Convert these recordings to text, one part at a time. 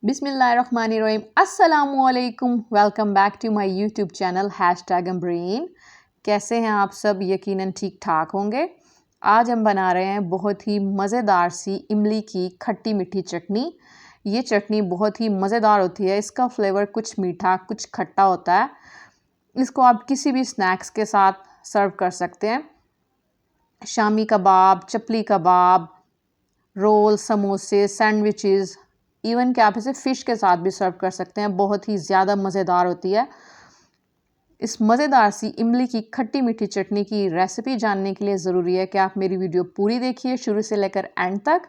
बिस्मिल्लाहिर्रहमानिर्रहीम। अस्सलामुअलैकुम। Welcome back to my YouTube channel #अम्ब्रेन। कैसे हैं आप सब? यकीनन ठीक ठाक होंगे। आज हम बना रहे हैं बहुत ही मज़ेदार सी इमली की खट्टी मीठी चटनी। ये चटनी बहुत ही मज़ेदार होती है। इसका फ्लेवर कुछ मीठा कुछ खट्टा होता है। इसको आप किसी भी स्नैक्स के साथ सर्व कर सकते हैं। शामी कबाब, चपली कबाब, रोल, समोसे, सैंडविचेस, इवन कि आप इसे फ़िश के साथ भी सर्व कर सकते हैं। बहुत ही ज़्यादा मज़ेदार होती है। इस मज़ेदार सी इमली की खट्टी मीठी चटनी की रेसिपी जानने के लिए ज़रूरी है कि आप मेरी वीडियो पूरी देखिए, शुरू से लेकर एंड तक।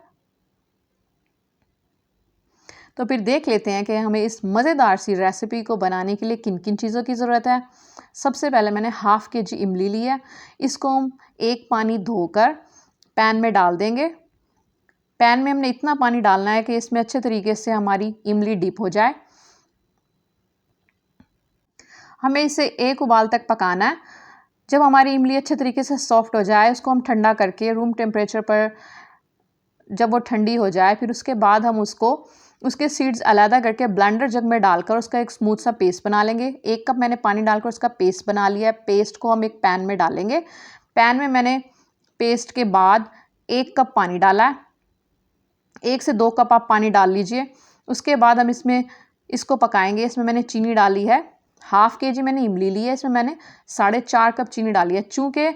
तो फिर देख लेते हैं कि हमें इस मज़ेदार सी रेसिपी को बनाने के लिए किन किन चीज़ों की ज़रूरत है। सबसे पहले मैंने हाफ़ kg इमली ली है। इसको हम एक पानी धोकर पैन में डाल देंगे। पैन में हमने इतना पानी डालना है कि इसमें अच्छे तरीके से हमारी इमली डिप हो जाए। हमें इसे एक उबाल तक पकाना है। जब हमारी इमली अच्छे तरीके से सॉफ्ट हो जाए, उसको हम ठंडा करके रूम टेम्परेचर पर जब वो ठंडी हो जाए, फिर उसके बाद हम उसके सीड्स अलहदा करके ब्लेंडर जग में डालकर उसका एक स्मूथ सा पेस्ट बना लेंगे। 1 कप मैंने पानी डालकर उसका पेस्ट बना लिया है। पेस्ट को हम एक पैन में डालेंगे। पैन में मैंने पेस्ट के बाद 1 कप पानी डाला है। 1 से 2 कप आप पानी डाल लीजिए। उसके बाद हम इसको पकाएंगे। इसमें मैंने चीनी डाली है। हाफ़ kg मैंने इमली ली है। इसमें मैंने 4.5 कप चीनी डाली है। चूँकि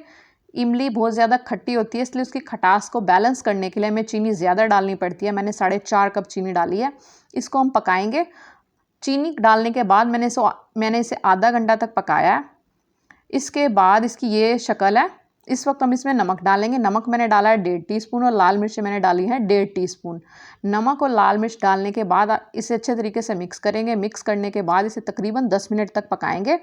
इमली बहुत ज़्यादा खट्टी होती है, इसलिए उसकी खटास को बैलेंस करने के लिए हमें चीनी ज़्यादा डालनी पड़ती है। मैंने 4.5 कप चीनी डाली है। इसको हम पकाएंगे। चीनी डालने के बाद मैंने इसे आधा घंटा तक पकाया है। इसके बाद इसकी ये शक्ल है। इस वक्त हम इसमें नमक डालेंगे। नमक मैंने डाला है 1.5 टीस्पून और लाल मिर्च मैंने डाली है 1.5 टीस्पून। नमक और लाल मिर्च डालने के बाद इसे अच्छे तरीके से मिक्स करेंगे। मिक्स करने के बाद इसे तकरीबन 10 मिनट तक पकाएंगे।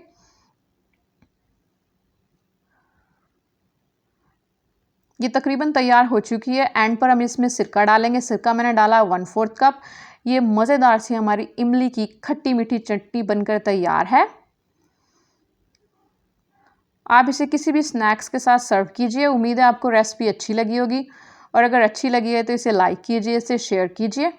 ये तकरीबन तैयार हो चुकी है। एंड पर हम इसमें सिरका डालेंगे। सिरका मैंने डाला है 1/4 कप। ये मज़ेदार सी हमारी इमली की खट्टी मीठी चटनी बनकर तैयार है। आप इसे किसी भी स्नैक्स के साथ सर्व कीजिए। उम्मीद है आपको रेसिपी अच्छी लगी होगी, और अगर अच्छी लगी है तो इसे लाइक कीजिए, इसे शेयर कीजिए।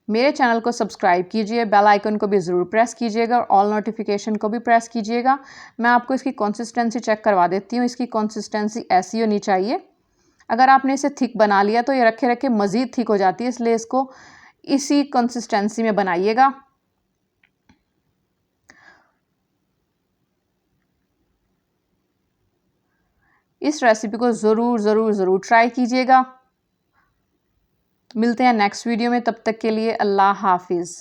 मेरे चैनल को सब्सक्राइब कीजिए, बेल आइकन को भी ज़रूर प्रेस कीजिएगा और ऑल नोटिफिकेशन को भी प्रेस कीजिएगा। मैं आपको इसकी कंसिस्टेंसी चेक करवा देती हूँ। इसकी कंसिस्टेंसी ऐसी होनी चाहिए। अगर आपने इसे थिक बना लिया तो ये रखे रखे मज़ीद थिक हो जाती है, इसलिए इसको इसी कंसिस्टेंसी में बनाइएगा। इस रेसिपी को ज़रूर ज़रूर ज़रूर ट्राई कीजिएगा। मिलते हैं नेक्स्ट वीडियो में। तब तक के लिए अल्लाह हाफिज़।